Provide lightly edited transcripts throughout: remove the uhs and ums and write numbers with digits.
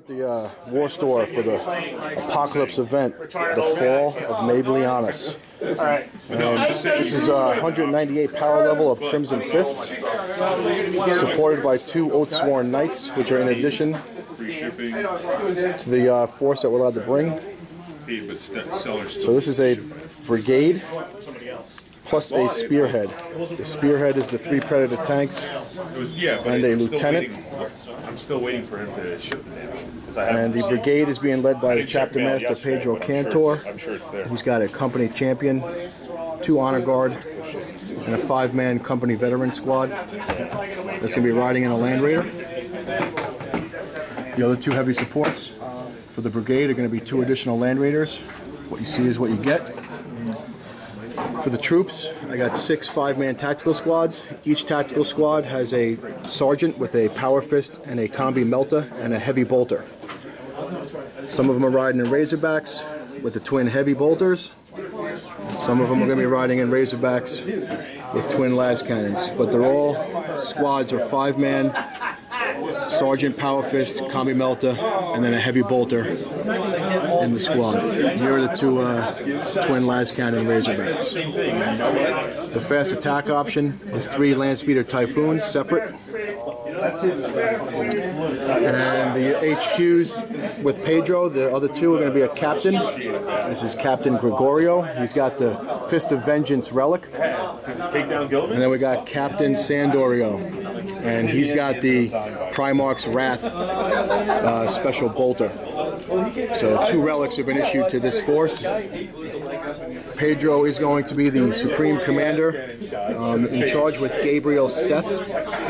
At the war store for the Apocalypse event, the Fall of MABLEANUS. This is 198 power level of Crimson Fists, supported by 2 Oathsworn Knights, which are in addition to the force that we're allowed to bring. So this is a Brigade plus a Spearhead. The Spearhead is the 3 Predator tanks and a Lieutenant. I'm still waiting for him to ship the damage. And the Brigade is being led by the Chapter Master Pedro Cantor. I'm sure it's there. He's got a company champion, 2 honor guard, and a 5-man company veteran squad that's going to be riding in a Land Raider. The other 2 heavy supports for the Brigade are going to be 2 additional Land Raiders. What you see is what you get. For the troops, I got 6 5-man tactical squads. Each tactical squad has a sergeant with a power fist and a combi melta and a heavy bolter. Some of them are riding in Razorbacks with the twin heavy bolters. Some of them are going to be riding in Razorbacks with twin las cannons. But they're all squads are 5-man, sergeant, power fist, combi melta, and then a heavy bolter in the squad. Here are the 2 twin las cannon Razorbacks. The fast attack option is 3 Landspeeder Typhoons separate. And the HQs with Pedro, the other 2 are going to be a captain. This is Captain Gregorio. He's got the Fist of Vengeance relic. And then we got Captain Sandorio. And he's got the Primarch's Wrath special bolter. So 2 relics have been issued to this force. Pedro is going to be the Supreme Commander, in charge with Gabriel Seth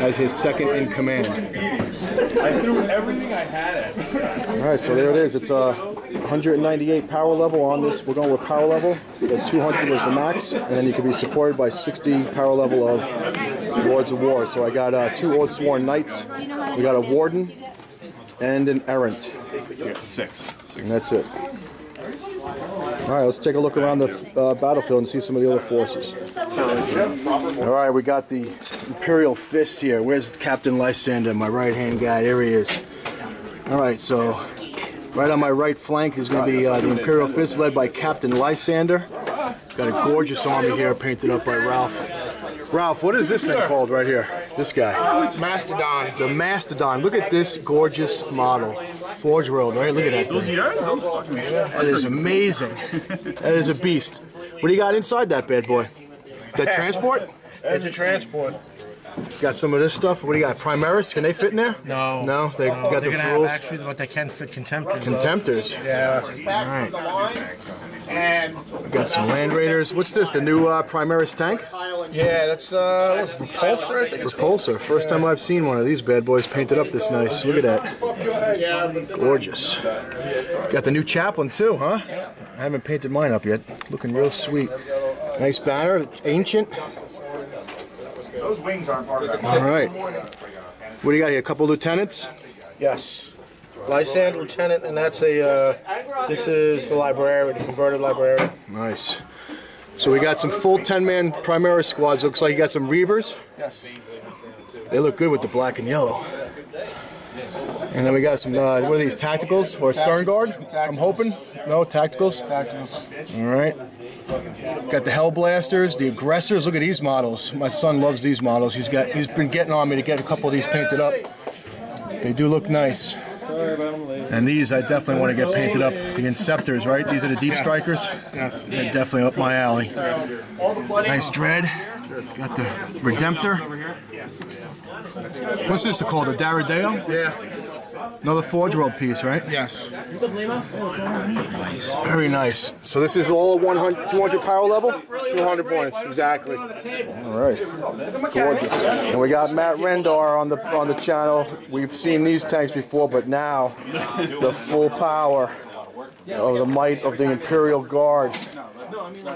as his second in command. I threw everything I had at it. Alright, so there it is. It's a 198 power level on this. We're going with power level. So 200 was the max, and then you can be supported by 60 power level of Lords of War. So I got 2 Oathsworn Knights, we got a Warden, and an Errant. Yeah, 6. And that's it. Alright, let's take a look around the battlefield and see some of the other forces. Alright, we got the Imperial Fist here. Where's Captain Lysander, my right-hand guy? There he is. Alright, so right on my right flank is going to be the Imperial Fist led by Captain Lysander. Got a gorgeous army here painted up by Ralph. Ralph, what is this thing called right here? This guy. Mastodon. The Mastodon. Look at this gorgeous model. Forge World, right? Look at that thing. That is amazing. That is a beast. What do you got inside that bad boy? Is that transport? It's a transport. Got some of this stuff. What do you got? Primaris? Can they fit in there? No. No? They got the have rules? actually, but they can fit Contemptors. Contemptors? Yeah. Alright. We got some Land Raiders. What's this? The new Primaris tank? Yeah, that's Repulsor, I think. Repulsor. First time I've seen one of these bad boys painted up this nice. Look at that. Gorgeous. Got the new Chaplain too, huh? I haven't painted mine up yet. Looking real sweet. Nice banner. Ancient. Those wings aren't part of that. Alright. What do you got here? A couple lieutenants? Yes. Lysander, Lieutenant, and that's a, this is the librarian, the converted librarian. Nice. So we got some full 10-man Primaris squads. Looks like you got some Reavers. Yes. They look good with the black and yellow. And then we got some, what are these, tacticals? Or Stern Guard? I'm hoping? No, tacticals? Tacticals. Alright. Got the Hellblasters, the Aggressors. Look at these models. My son loves these models. He's been getting on me to get a couple of these painted up. They do look nice. And these I definitely want to get painted up. The Inceptors, right? These are the Deep Strikers? Yes. They're definitely up my alley. Nice Dread. Got the Redemptor. What's this called? A Daradeo? Yeah. Another Forge World piece, right? Yes. Very nice. So this is all 100, 200 power level? 200 points, exactly. All right. Gorgeous. And we got Matt Rendar on the channel. We've seen these tanks before, but now the full power of the might of the Imperial Guard.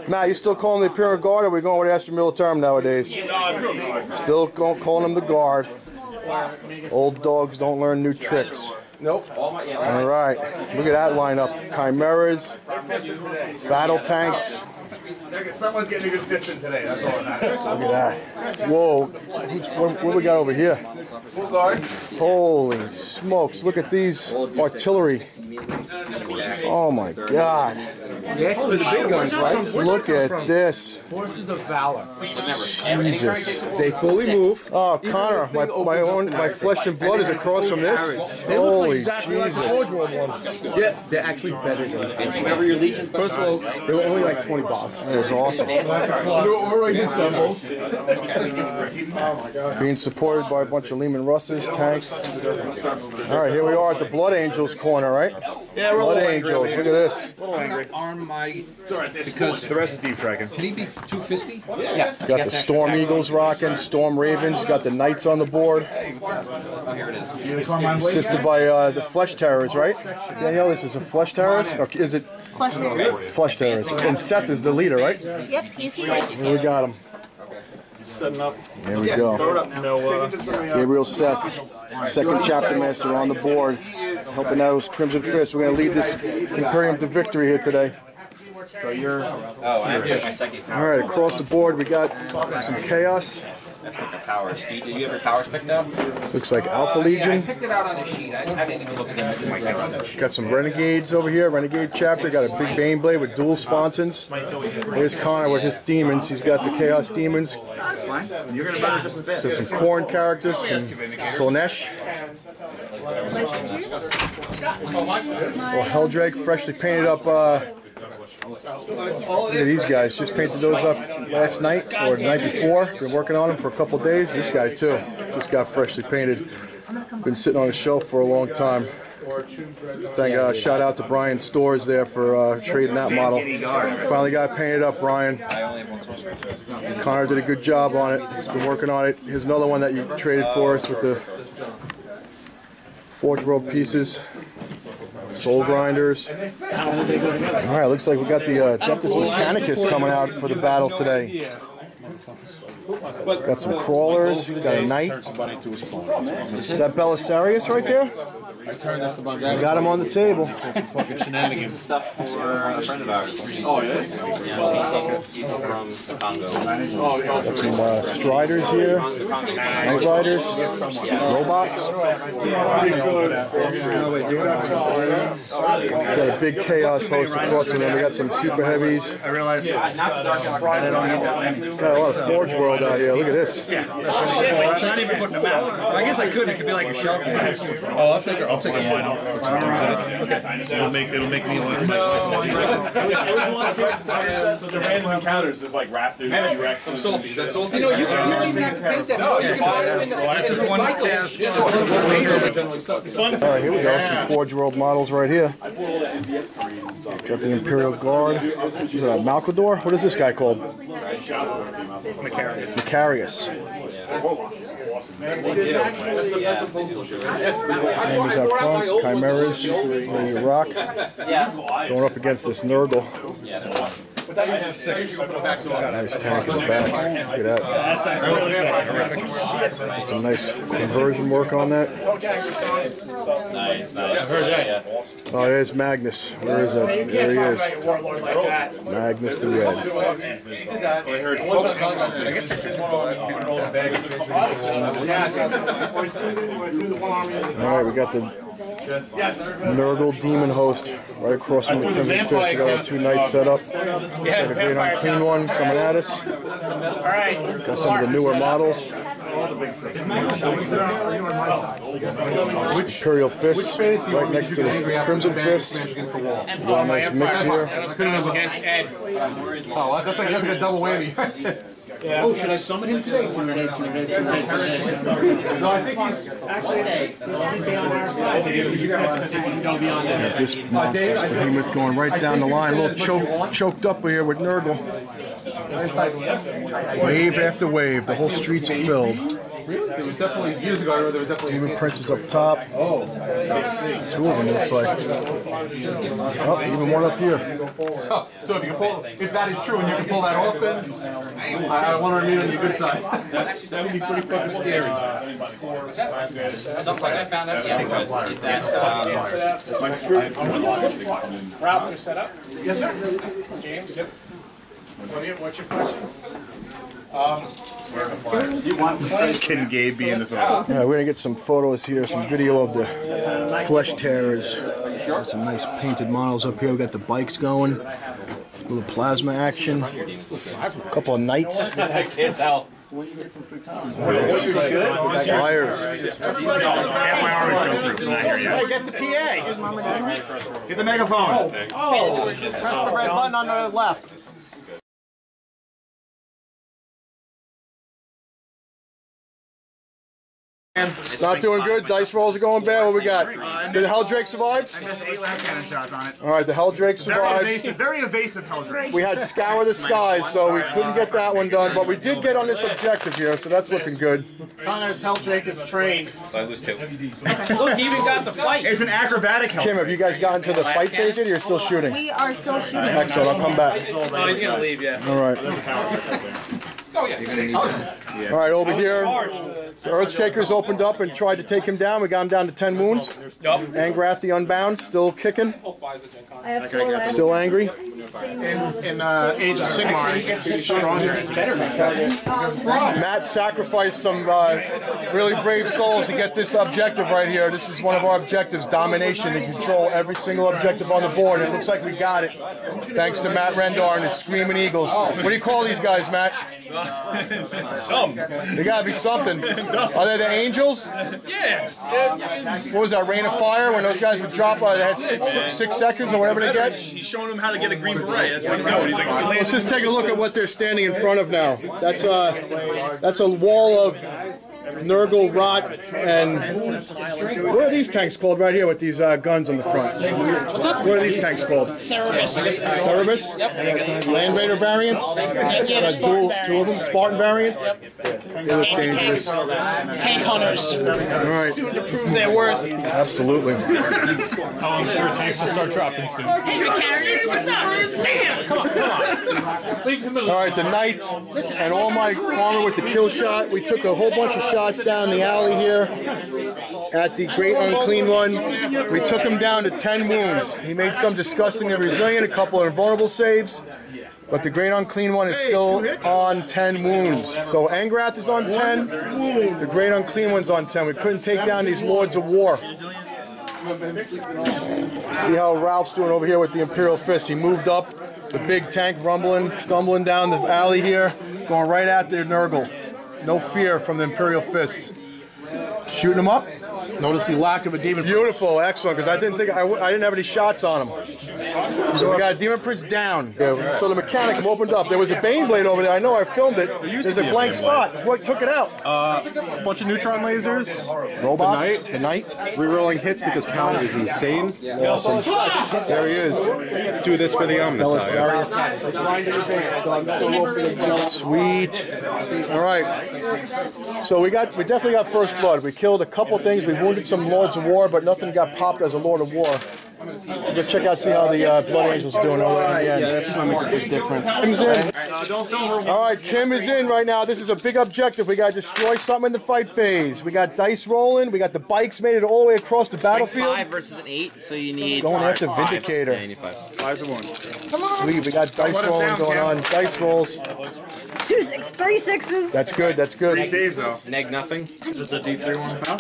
Matt, you still calling the Imperial Guard, or are we going with Astra Militarum nowadays? Still calling them the Guard. Old dogs don't learn new tricks. Nope. All right. Look at that lineup. Chimeras, battle tanks, Someone's getting a good fist in today. That's all that matters. Look at that. Whoa. What we got over here? Holy smokes. Look at these artillery. Oh my God. That's for the big guns, right? Look at this. Forces of Valor. Jesus. They fully move. Oh, Connor, my flesh and blood is across from this. Holy Jesus. Yeah, they're actually better than whatever your legions. First of all, they were only like $20. That is awesome. Being supported by a bunch of Lehman Russes, tanks. All right, here we are at the Blood Angels corner, right? Yeah, we're Blood Angels, look at this. a little angry. Arm my Because the rest is deep tracking. Can he be 250? Yes. Got the Storm Eagles rocking, Storm Ravens, got the Knights on the board. Oh, here it is. Assisted by the Flesh Terrors, right? Danielle, this is a Flesh Terrors? Or is it Flush it. Flesh Terrors? And Seth is the leader, right? Yep, he's here. Here we got him. Setting up. There we go. Gabriel Seth, second chapter master on the board. Helping out with Crimson Fist. We're going to lead this Imperium to victory here today. So you're. Oh, I have my second All power. right, across the board we got some Chaos. Powers. Do you have your powers picked out? Looks like Alpha I Legion. picked it out on the sheet. I didn't even look at that. Got some Renegades over here. Renegade chapter. Got a big Baneblade with dual sponsons. There's Connor with his demons. He's got the Chaos demons. You're gonna burn just as bad. So some Khorne characters. Some Slanesh. Well, Helldrake freshly painted up. Look at these guys. Just painted those up last night or the night before. Been working on them for a couple days. This guy too. Just got freshly painted. Been sitting on the shelf for a long time. Shout out to Brian Stores there for trading that model. Finally got painted up, Brian. Connor did a good job on it. He's been working on it. Here's another one that you traded for us with the Forge World pieces. Soul Grinders. Alright, looks like we got the Adeptus Mechanicus coming out for the battle today. Got some crawlers, got a knight. Is that Belisarius right there? I turned this to my We got him on the table. fucking shenanigans. Stuff for a friend of ours. Oh, yeah? He's from the Congo. Got some Striders here. Knight Riders. Robots. Got a big Chaos host across from them. We got some Super Heavies. I realized Not the dark I don't need that many. Got a lot of Forge World out here. Look at this. I'm not even putting them out. I guess I could. It could be like a shelf. Oh, I'll take a wine. Okay. It'll make me like. So the random encounters is like Raptors, T-Rex. That's all. You know, you don't even have to paint that. No, you can buy them in the Alright, here we go. Some Forge World models right here. Got the Imperial Guard. Is that a Malcador? What is this guy called? Macarius. Names out front, Chimeras, ready to rock. Going up against this Nurgle. Nice tank in the back. Look at that. Some nice conversion work on that. Nice. Oh, there's Magnus. Where is that? There he is. Magnus the Red. Alright, we got the Nurgle Demon Host right across from the Crimson Fist. We got our two knights set up. Looks like a great unclean one coming at us. Got some of the newer models. Imperial Fist right next to the Crimson Fist. Got a nice mix here. Against Ed. Oh, that's like a double whammy. Oh, should I summon him today? No, I think he's actually. This monstrous behemoth going right down the line. A little choked up here with Nurgle. Wave after wave. The whole streets are filled. There was definitely, years ago, there was definitely... Demon Prince is up top. Oh, two of them looks like. Oh, even one up here. So if you can pull, if that is true and you can pull that off, then I want to remain on your good side. That would be pretty fucking scary. Something I found out, is that Ralph, you're set up? Yes, sir. James? Yep. What's your question? Can Gabe be in the film? All right, we're gonna get some photos here, some video of the flesh tearers. Got some nice painted models up here. We got the bikes going, a little plasma action, a couple of knights. I can't tell. Flyers. Half my army's jump troops, not here yet. Hey, get the PA. Get the megaphone. Oh, press the red button on the left. Not doing good. Dice rolls are going bad. What we got? Did the Helldrake survive? I missed 8 last cannon shots on it. All right, the Helldrake survived. Very evasive Helldrake. We had Scour the Skies, so we couldn't get that one done, but we did get on this objective here, so that's looking good. Connor's Helldrake is trained. So I lose 2. Look, he even got the fight. It's an acrobatic Helldrake. Kim, have you guys gotten to the fight phase yet, or you're still shooting? We are still shooting. Excellent, I'll come back. Oh, he's gonna leave, yeah. All right. All right, over here, the Earthshakers opened up and tried to take him down. We got him down to 10 wounds. Angrath the Unbound, still kicking. I have 4 left. Still angry. In Age of Sigmar, he's stronger. Matt sacrificed some really brave souls to get this objective right here. This is one of our objectives, domination, to control every single objective on the board. It looks like we got it, thanks to Matt Rendar and his Screaming Eagles. What do you call these guys, Matt? They gotta be something. Are they the Angels? Yeah. What was that, Rain of Fire, when those guys would drop, they had 6 seconds or whatever they get? He's showing them how to get a green beret. That's what he's doing. He's like, Let's just take a look at what they're standing in front of now. That's a wall of Nurgle, Rot, and what are these tanks called right here with these guns on the front? What's up? What are these tanks called? Cerebus. Cerebus? Yep. Land Raider variants? Yeah, Two of them, Spartan variants? Yep. They look dangerous. Tank hunters. All right. Soon to prove their worth. Absolutely. Oh, I'm sure tanks will start dropping soon. Hey, Macarius, what's up? Damn! Come on, come on. All right, the Knights and all my armor with the kill shot. We took a whole bunch of shots down the alley here at the Great Unclean One. We took him down to 10 wounds. He made some disgustingly resilient, a couple of invulnerable saves, but the Great Unclean One is still on 10 wounds. So Angrath is on 10, the Great Unclean One's on 10. We couldn't take down these Lords of War. See how Ralph's doing over here with the Imperial Fist. He moved up, the big tank rumbling, stumbling down the alley here, going right at the Nurgle. No fear from the Imperial Fists. Shooting him up. Notice the lack of a demon. Beautiful, excellent, because I didn't have any shots on him. So we got a Demon Prince down. Yeah, so the Mechanicum opened up. There was a Bane Blade over there. I know, I filmed it. There's a blank spot. What took it out? A bunch of neutron lasers. Robots. The Knight. Rerolling hits because count is insane. Awesome. There he is. Do this for the Omnis. Sweet. All right. So we definitely got first blood. We killed a couple things. We wounded some Lords of War, but nothing got popped as a Lord of War. We'll check out, see how the Blood Angel's doing over in the end. Yeah, that's going to make a big difference. Kim's in. All right, Kim is in right now. This is a big objective. We got to destroy something in the fight phase. We got dice rolling. We got the bikes made it all the way across the battlefield. 5 versus an 8, so you need going after Vindicator. Yeah, you need 5s. 5s and 1s. Come on. Sweet, we got dice rolling going on. Dice rolls. 2 6, 3 6s. That's good. That's good. 3 saves though. Neg nothing. Just a D3 one. Huh?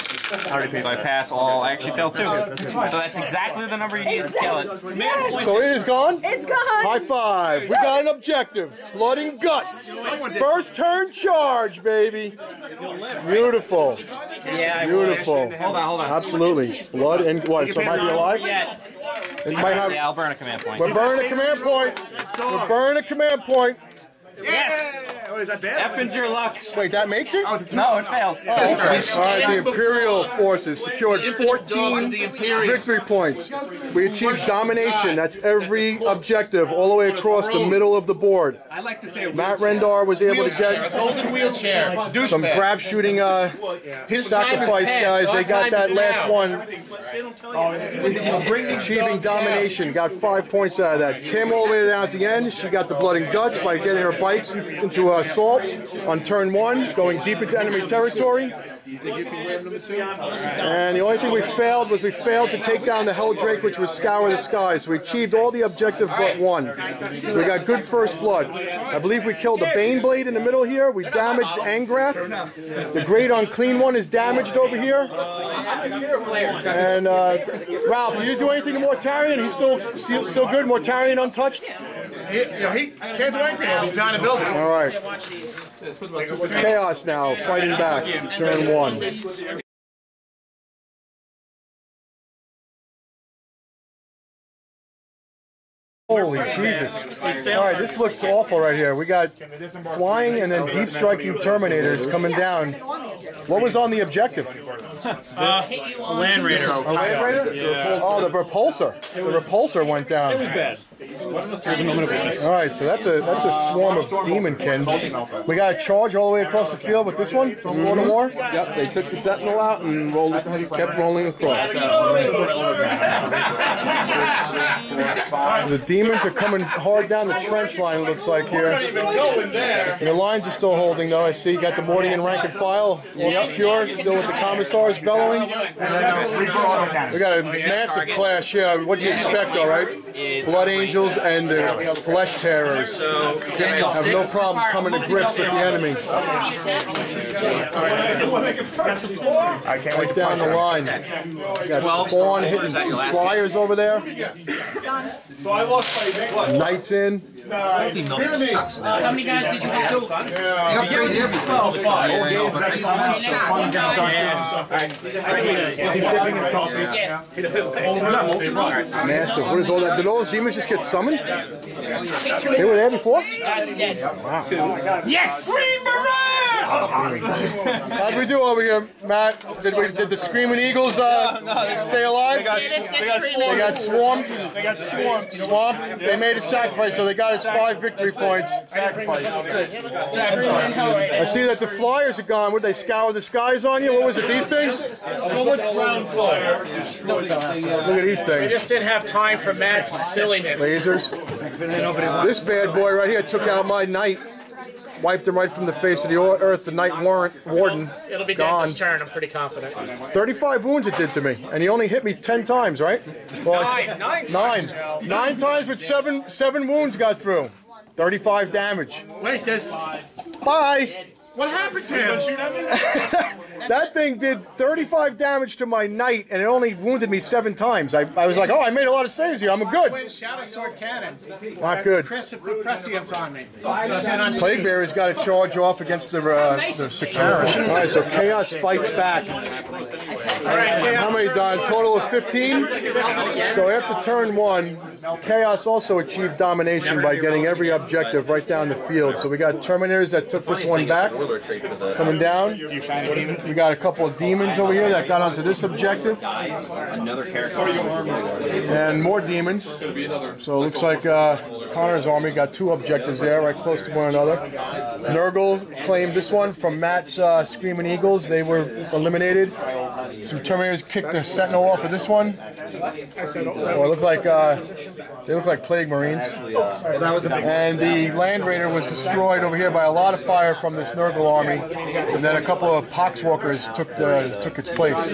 I already paid So I pass all. I actually failed 2. So that's exactly the number you need to kill it. Yes. So it is gone? It's gone. High five. We got an objective. Blood and guts. First turn charge, baby. Beautiful. Yeah, Beautiful. Hold on. Absolutely. Blood and what? So it might be alive? Yeah. It might have. Yeah, I'll burn a command point. We're burning a command point. We're burning a command point. Yes! Oh, is that bad? Effing your luck. Wait, that makes it? Oh, it's a No, it fails. Oh, okay. All right, the Imperial forces secured 14 victory points. We achieved domination. That's every objective all the way across the middle of the board. I like to say Matt Rendar was able to get Golden wheelchair. some grab shooting sacrifice guys. They got that last one. Achieving domination. Got 5 points out of that. Kim all the way down at the end. She got the blood and guts by getting her bikes into assault on turn 1, going deep into enemy territory. And the only thing we failed was we failed to take down the Helldrake, which was Scour the Skies. So we achieved all the objectives but one. So we got good first blood. I believe we killed the Baneblade in the middle here. We damaged Angrath. The Great Unclean One is damaged over here. And Ralph, did you do anything to Mortarion? He's still good? Mortarion untouched? He can't do anything. He's down in the building. All right. Chaos now, fighting back. Turn 1. Holy Jesus. Alright, this looks awful right here. We got flying and then deep striking Terminators coming down. What was on the objective? A Land Raider. A Land Raider? Yeah. Oh, the Repulsor. The Repulsor went down. It was bad. Alright, so that's a swarm of Demonkin. We got a charge all the way across the field with this one? Lord of War? Yep, they took the Sentinel out and kept rolling across. The Demons are coming hard down the trench line, it looks like here. The lines are still holding though. I see you got the Morning and rank and file all secure, still with the Commissars bellowing. We got a massive clash here. What do you expect, alright? Blood Angels and the Flesh Terrors have no problem coming to grips with the enemy. Right down the line. We got Spawn hitting flyers over there. Knights in. How many guys did you kill? You upgraded everything. One shot. Massive. What is all that? Did all those demons just get summoned? They were there before? Wow. Yes! How'd we do over here, Matt? Did the Screaming Eagles stay alive? They got swarmed. Swamped. They made a sacrifice, so they got us 5 victory points. Sacrifice. I see that the Flyers are gone. Would they scour the skies on you? What was it? These things? So much ground fire. Look at these We things. just didn't have time for Matt's silliness. Lasers. This bad boy right here took out my knight. Wiped him right from the face of the earth. The Night Warden. It'll be dead gone. this turn, I'm pretty confident. 35 wounds it did to me, and he only hit me 10 times, right? Well, nine times with seven wounds got through. 35 damage. Wait, this. Bye. What happened to him? That thing did 35 damage to my knight, and it only wounded me 7 times. I was like, oh, I made a lot of saves here. I'm good. Shadow Sword Cannon. Not good. Prescience on me. Plague Bearer's got to charge off against the Sikaran. All right, so Chaos fights back. How many died? Total of 15? So after turn 1, Chaos also achieved domination by getting every objective right down the field. So we got Terminators that took this one back. Coming down. We got a couple of demons over here that got onto this objective. And more demons. So it looks like Connor's army got 2 objectives there, right close to one another. Nurgle claimed this one from Matt's Screaming Eagles. They were eliminated. Some Terminators kicked the Sentinel off of this one. Or look like they look like Plague Marines. And the Land Raider was destroyed over here by a lot of fire from this Nurgle army, and then a couple of Poxwalkers took its place.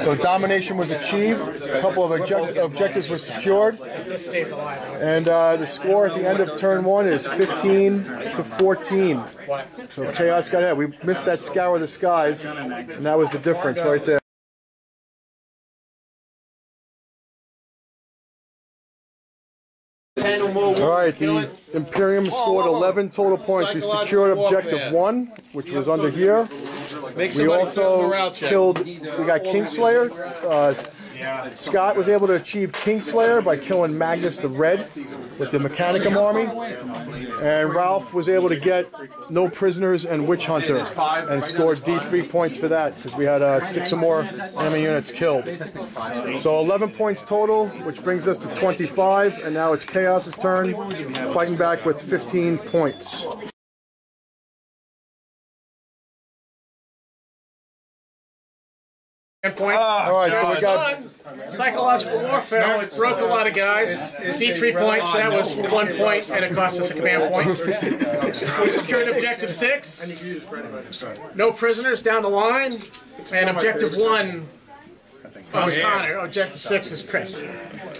So domination was achieved. A couple of objectives were secured, and the score at the end of turn 1 is 15 to 14. So Chaos got ahead. We missed that Scour the Skies, and that was the difference right there. Alright, the Imperium scored 11 total points. We secured objective 1, which was under here. We also killed, we got Kingslayer. Scott was able to achieve Kingslayer by killing Magnus the Red with the Mechanicum army. And Ralph was able to get No Prisoners and Witch Hunter and scored D3 points for that, since we had 6 or more enemy units killed. So 11 points total, which brings us to 25, and now it's Chaos's turn, fighting back with 15 points. All right, so we got Psychological warfare. It broke a lot of guys. D3 points, that was 1 point, and it cost us a command point. We secured objective 6. No prisoners down the line. And objective 1 was Connor. Objective 6 is Chris.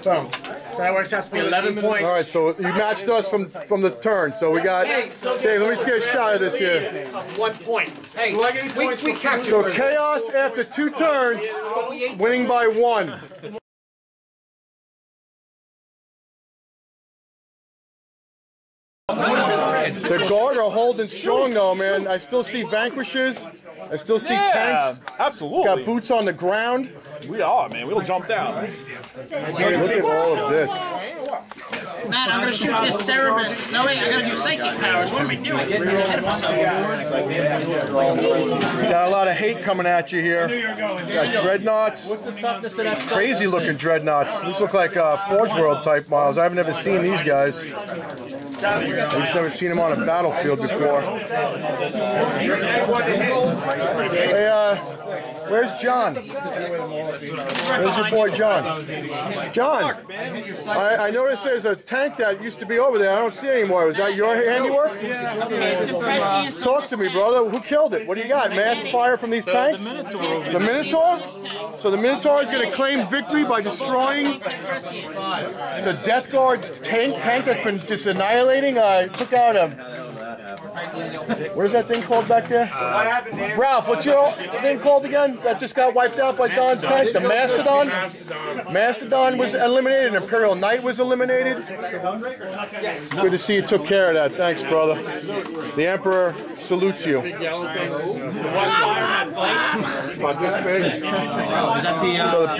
Boom. So that works out to be 11 points. All right, so you matched us from the turn. So we got Dave. Let me just get a shot of this here. 1 point. Hey, we captured. So chaos after 2 turns, winning by 1. The guard are holding strong though, man. I still see vanquishers. I still see tanks. Absolutely. Got boots on the ground. We are, man. We all jumped out. Look at all of this. Man, I'm gonna shoot this Cerebus. No, wait, I gotta do psychic powers. What am I doing? I'm ahead of myself. Got a lot of hate coming at you here. Got dreadnoughts. What's the toughness of that? Crazy looking dreadnoughts. These look like Forge World type models. I've never seen these guys. I've just never seen them on a battlefield before. Hey, where's John? Where's your boy John? John, I noticed there's a tank that used to be over there. I don't see it anymore. Was that your handiwork? Talk to me, brother. Who killed it? What do you got? Mass fire from these tanks? The Minotaur? So the Minotaur is going to claim victory by destroying the Death Guard tank that's been just annihilating. Took out a... Where's that thing called back there? Ralph, what's your thing called again? That just got wiped out by Don's tank? The Mastodon? Mastodon was eliminated. Imperial Knight was eliminated. Good to see you took care of that. Thanks, brother. The Emperor salutes you. So the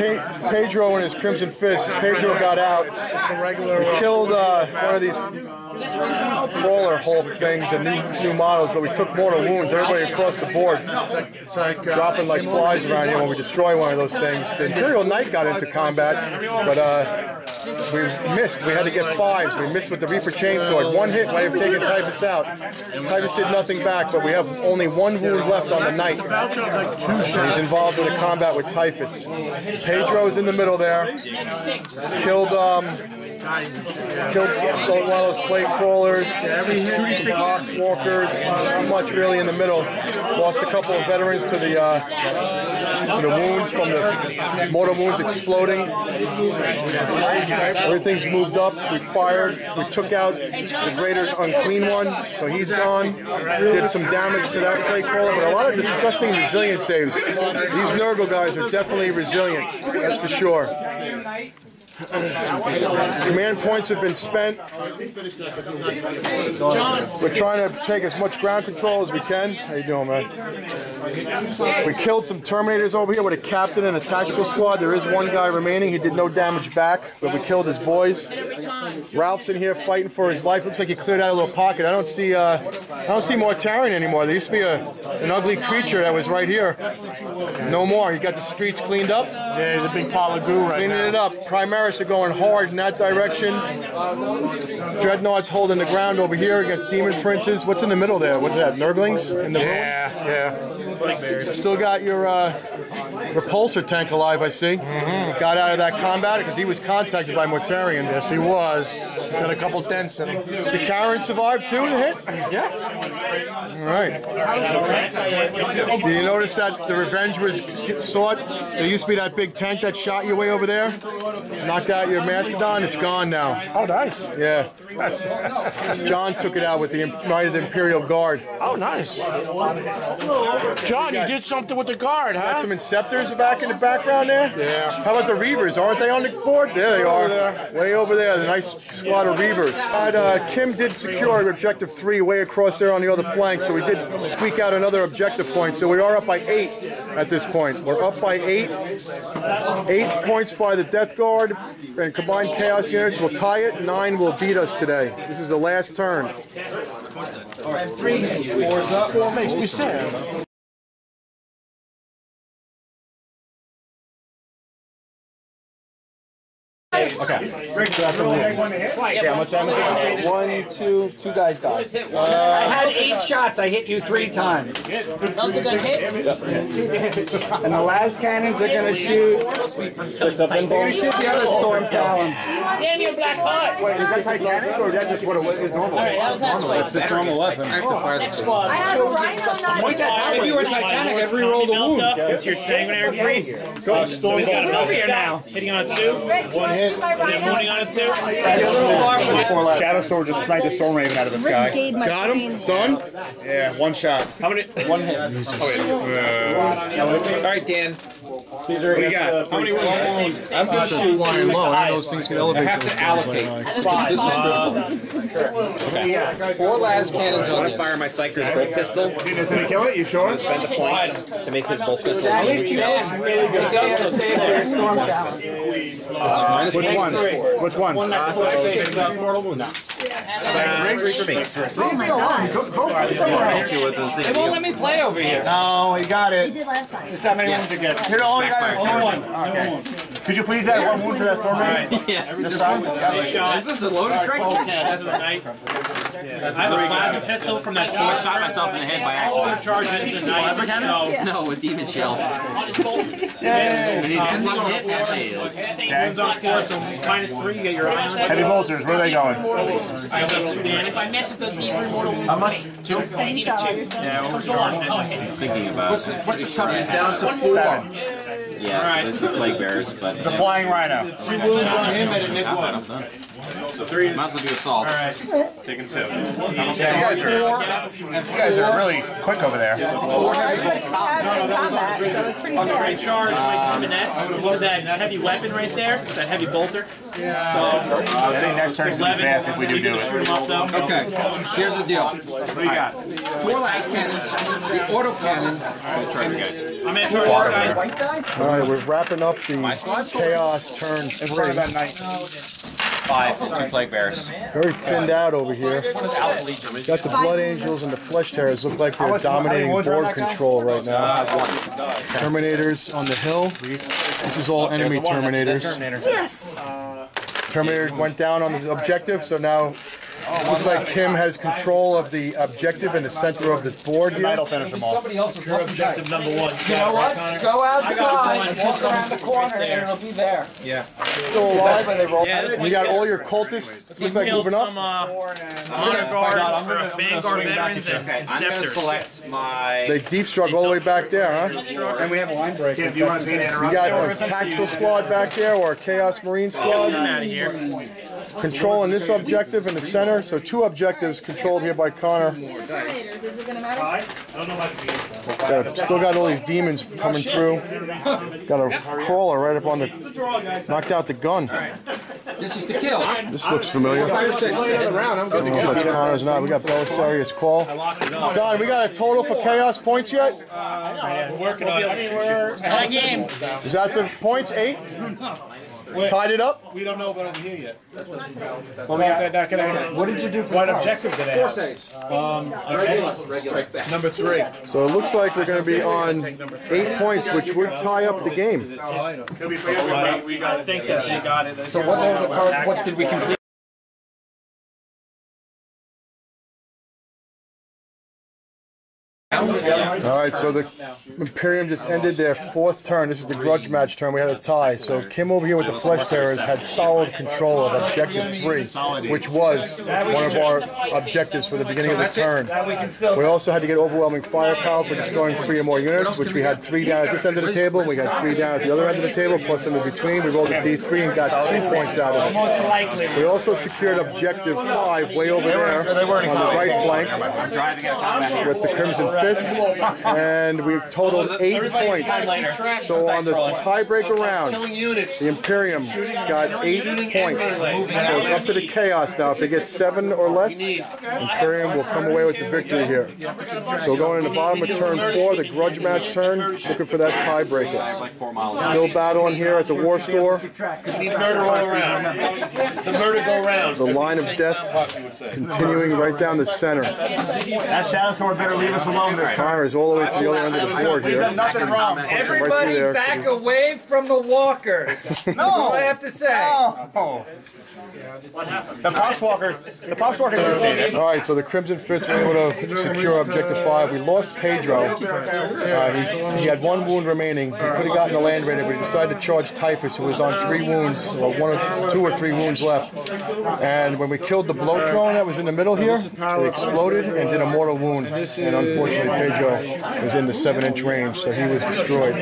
Pedro and his Crimson Fists, Pedro got out. We killed one of these crawler Hulk things and new models, but we took mortal wounds. Everybody across the board dropping like flies around here when we destroy one of those things. The Imperial Knight got into combat, but we missed. We had to get 5s. We missed with the Reaper Chainsword. 1 hit might have taken Typhus out. Typhus did nothing back, but we have only 1 wound left on the Knight. He's involved in a combat with Typhus. Pedro's in the middle there. Killed one of those plate crawlers, some ox walkers, not much really in the middle. Lost a couple of veterans to the wounds from the mortal wounds exploding. Everything's moved up. We fired. We took out the greater unclean one, so he's gone. Did some damage to that plate crawler, but a lot of disgusting resilience saves. These Nurgle guys are definitely resilient, that's for sure. Command points have been spent. We're trying to take as much ground control as we can. How you doing, man? We killed some Terminators over here with a captain and a tactical squad. There is 1 guy remaining. He did no damage back, but we killed his boys. Ralph's in here fighting for his life. Looks like he cleared out a little pocket. I don't see Mortarion anymore. There used to be an ugly creature that was right here. No more. He got the streets cleaned up. Yeah, he's a big pile of goo right now. Cleaning it up. Primaris are going hard in that direction. Dreadnoughts holding the ground over here against Demon Princes. What's in the middle there? What's that? Nurglings? In the yeah. Still got your repulsor tank alive, I see. Got out of that combat because he was contacted by Mortarion. Yes, he was. Got a couple dents in him. Sikaran survived too, the hit? Yeah. All right. Did you notice that the revenge was sought? There used to be that big tank that shot you way over there. Knocked out your Mastodon. It's gone now. Oh, nice. Yeah. John took it out with the United Imperial Guard. Oh, nice. John, you did something with the guard, huh? Got some Inceptors back in the background there? Yeah. How about the Reavers? Aren't they on the board? There they are. Way over there. The nice squad of Reavers. Kim did secure objective 3 way across there on the other flank, so we did squeak out another objective point. So we are up by 8 at this point. We're up by 8. 8 points by the Death Guard, and combined Chaos units will tie it. 9 will beat us today. This is the last turn. All right, 3, 4's up. 4 makes me sad. Okay. So that's a rule. Yeah, much damage? 1, 2, 2 guys died. I had 8 shots. I hit you 3 times. Those are gonna hit? And the last cannons are gonna shoot. 6 up in You shoot the other storm talon. Daniel Black Hawk. Wait, is that Titanic or that's just what it is normal? That's That's the normal weapon. I have a rhino not If you were Titanic, I'd re-roll the wound. That's your sanguinary priest. Go, So he's got another shot. Now. Hitting on a 2. One hit. Then wounding on a 2. Shadow Sword just sniped a Storm Raven out of the sky. Got him? Done? Yeah, 1 shot. How many? 1 hit. Alright, Dan. What do you got? How many wounds? I'm gonna shoot. Flying low. I know those things can I elevate. have to allocate. This is critical. Okay. 4 las cannons on this. Fire my Psyker's bolt pistol. Did he kill it? You sure? Spend a point to make his bolt pistol. At least you know it's really good. It does save your storm talon. Which one? Which one? Mortal wound. 3 for me. Leave me alone. Go play somewhere else. They won't let me play over here. No, he got He it. did last time. How many wounds you get? Here, all you got is 2. Okay. Could you please add 1 wound for that Storm Raven? Yeah. This time? Is this a loaded crank? That's right. I have a plasma pistol from that So I shot myself in the head by accident. charge into the knife. No, a demon shell. Yay! I need 10 plus to hit. Yeah, hey, look. Wounds on 4, so -3, you get your eye on it. Heavy bolters, where are they going? I have those 2 damage. If I miss it, does D3 mortal wounds. How much? 2. I need a 2. Yeah, comes along. Thinking about it. What's the cut is down to 4? 7. Yeah, this is Plague Bearers, but It's a flying rhino. 3 wounds on him and a Nick 1. so 3 might as well do assault. Taking 2. Yeah, you guys are really quick over there. Combat, so it's pretty fair. Great charge, my minutes. With that heavy weapon right there, that heavy bolter. I think next turn's gonna be fast if we do Shoot it. him up though. Okay, here's the deal. What do you got? 4 las cannons, the autocannon. I'm in charge of this guy. All right, we're wrapping up the Chaos turn In front of that 3. knight. 5, 2 Plague Bearers. Very thinned out over here. Got the Blood Angels and the Flesh Terrors look like they're dominating board control right now. Terminators on the hill. This is all enemy Terminators. Yes! Terminator went down on the objective, so now looks like Kim has control of the objective in the center of the board here. Knight'll finish them off. Your objective number 1. You know what? Go outside, just around the corner, and it'll be there. Yeah. Still alive. Yeah, We got all your cultists. Look like killed moving up. some honor guard, Vanguard veterans, and I'm going to scepters. select my... They deep struck all the way back there, huh? And we have a line break. If you want to be We got a tactical squad back there, or a Chaos Marine squad, Out of here. controlling this objective in the center. So 2 objectives controlled here by Connor. Terminators, is it gonna matter? Still got all these demons coming through. Got a crawler right up on the... Knocked out the gun. This is the kill. This looks familiar. I don't know if it's Connor's or not. We got Belisarius Call. Don, we got a total for Chaos points yet? Working on it. Game. Is that the points? 8? Tied it up? We don't know about over here yet. What did you do for what objective did they 4 have? saves. Regular. Number 3. So it looks like we're going to be on 8 points, which would tie up the game. We got to think that she got it. So what did we complete? Alright, so the Imperium just ended their 4th turn. This is the Grudge match turn. We had a tie. So Kim over here with the Flesh Terrors had solid control of Objective 3, which was one of our objectives for the beginning of the turn. We also had to get overwhelming firepower for destroying 3 or more units, which we had 3 down at this end of the table, and we got 3 down at the other end of the table, plus some in between. We rolled a D3 and got 2 points out of it. Most likely. We also secured Objective 5 way over there on the right flank with the Crimson Fist, and we totaled 8 points. So on the tiebreaker round, the Imperium got 8 points. So it's up to the Chaos now. If they get 7 or less, Imperium will come away with the victory here. So going in the bottom of turn 4, the Grudge match turn, looking for that tiebreaker. Still battling here at the War Store. Murder all around. The murder go round. The line of death continuing right down the center. That Shadow Sword better leave us alone this time. Fire is all the way to the other end of the board here. Nothing wrong. Everybody back away from the walkers. That's all I have to say. No. What happened? The Poxwalker. The Poxwalker. All right, so the Crimson Fist were able to secure Objective 5. We lost Pedro. He had 1 wound remaining. He could have gotten the Land Raider, but he decided to charge Typhus, who was on 3 wounds, well, 2 or 3 wounds left. And when we killed the blow drone that was in the middle here, it exploded and did a mortal wound. And unfortunately, Pedro was in the 7-inch range, so he was destroyed.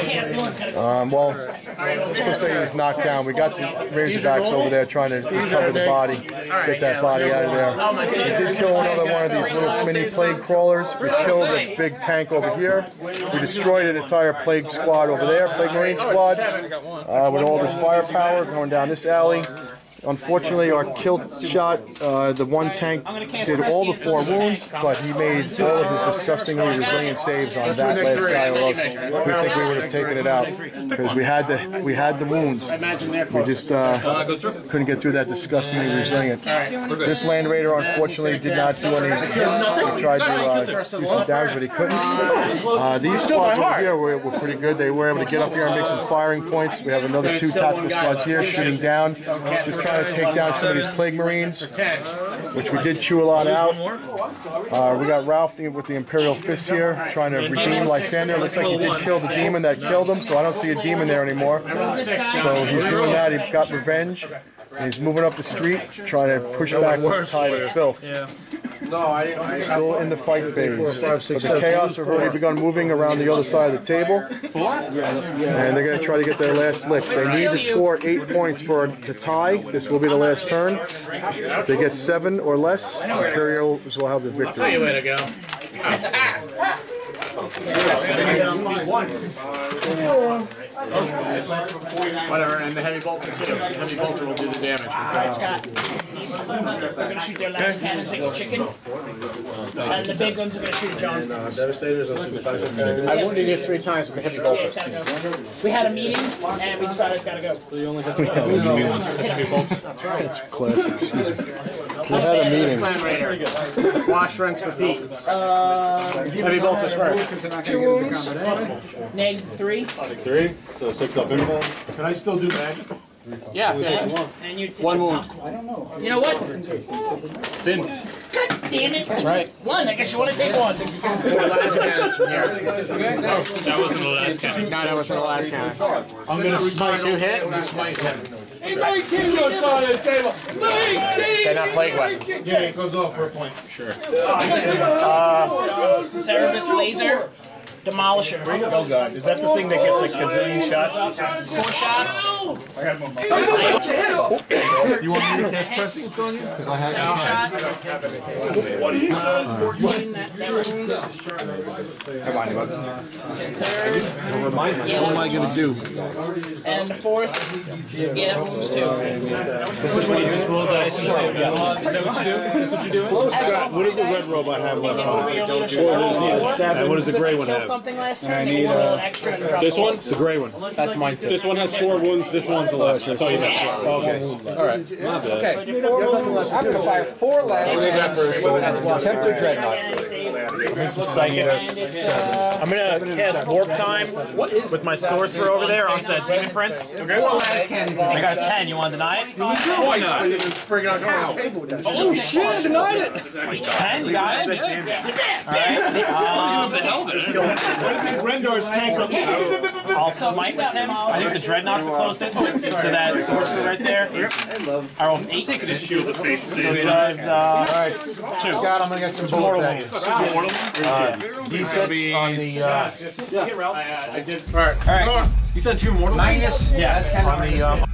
Well, I was supposed to say he was knocked down. We got the Razorbacks over there trying to recover the body, get that body out of there. We did kill another one of these little mini plague crawlers. We killed a big tank over here. We destroyed an entire plague squad over there, plague marine squad, with all this firepower going down this alley. Unfortunately, our kill shot, the one tank did all the 4 wounds, but he made all of his disgustingly resilient saves on that last guy, or else we think we would have taken it out, because we had the wounds. We just couldn't get through that disgustingly resilient. This Land Raider, unfortunately, did not do any hits. He tried to do some damage, but he couldn't. These squads over here were pretty good. They were able to get up here and make some firing points. We have another 2 tactical squads here shooting down. Just trying to take down some of these plague marines, which we did chew a lot out. We got Ralph with the Imperial Fist here, trying to redeem Lysander. Looks like he did kill the demon that killed him, so I don't see a demon there anymore. So he's doing that. He got revenge. And he's moving up the street, trying to push back this tide of filth. Still in the fight phase. But the Chaos have already begun moving around the other side of the table. And they're going to try to get their last licks. They need to score 8 points to tie. This will be the last turn. If they get 7 or less, Imperials will have the victory. Way to go. Whatever, and the heavy bolter too. The heavy bolter will do the damage. Alright, Scott. They're going to shoot their last cannons at chicken. And the big ones are going to shoot Johnston. I wounded you 3 times with the heavy bolter. We had a meeting, and we decided it's got to go. That's right. It's classic. We had a meeting. Wash, rinse, repeat. Heavy bolters first. 2 wounds. Neg 3. 3, so 6 up in. Can I still do that? Yeah. And you 1 wound. You know what? It's in. God damn it. That's right. 1. I guess you want to take 1. 4 last cannons from here. That wasn't the last cannon. No, that wasn't the last cannon. I'm going to smite you hit. They're not plague weapons. Yeah, it goes off for a point. Sure. Cerebus laser. Demolisher. Oh god, is that the thing that gets like a gazillion shots? 4 shots. You want me to cast Prescience on you? Because I have Shot. What he said? 14. That wounds. What am I going to do? And the 4th. Yeah, wounds too. Just roll dice and say, is that what you do? That's what you do? Scott, what does the red robot have left on? And what does the gray one have? Something last turn. I need extra. This one? The gray one. That's mine too. This one has 4 wounds, this one's the last. That's all you have. Okay. Alright. Okay. I'm going to fire 4 lags. Tempter Dreadnought. Some psychic. I'm gonna cast Warp Time with my sorcerer over there onto that Demon Prince. Okay. I got a 10. You want to deny it? Why not? Oh shit, I denied it! 10? You got it? Rendar's tank up. I'll smite with him. I think the Dreadnought's the closest to that sorcerer right there. I rolled 8. Taking his shield of fate. So he does, Alright. 2. Scott, I'm going to get some bullets at you. D6 on the... I did. Alright. You said 2 mortal? Minus. Yes. On the...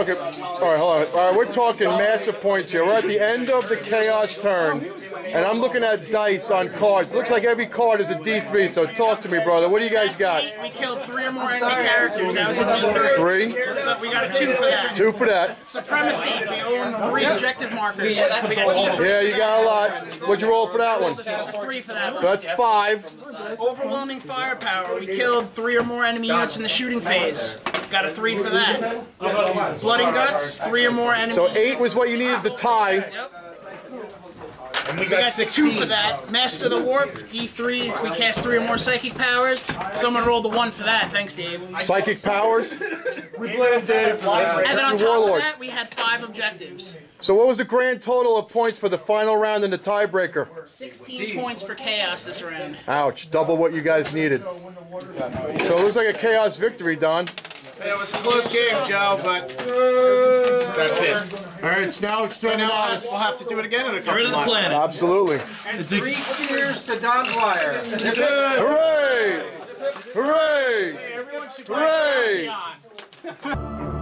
Okay, all right, hold on. All right, we're talking massive points here. We're at the end of the Chaos turn, and I'm looking at dice on cards. Looks like every card is a D3, so talk to me, brother. What do you guys got? We killed 3 or more enemy characters. That was a D3. 3? So we got a 2 for that. 2 for that. Supremacy. We own 3 objective markers. We got D3. Yeah, you got a lot. What'd you roll for that one? 3 for that one. So that's 5. Overwhelming firepower. We killed 3 or more enemy units in the shooting phase. Got a 3 for that. Blood and guts. 3 or more enemies. So 8 was what you needed to tie. Yep. And we got 2 for that. Master the Warp, D3. If we cast 3 or more psychic powers. Someone rolled a 1 for that. Thanks, Dave. Psychic powers? We blame Dave. And then on top Warlord. of that, we had 5 objectives. So what was the grand total of points for the final round and the tiebreaker? 16 points for Chaos this round. Ouch, double what you guys needed. So it looks like a Chaos victory, Don. It was a close game, Joe, but that's it. All right, now it's time to We'll have to do it again in a couple Rid of the months. planet. Absolutely. And 3 cheers to Don Dwyer. Hooray! Hooray! Everyone should Hooray! on.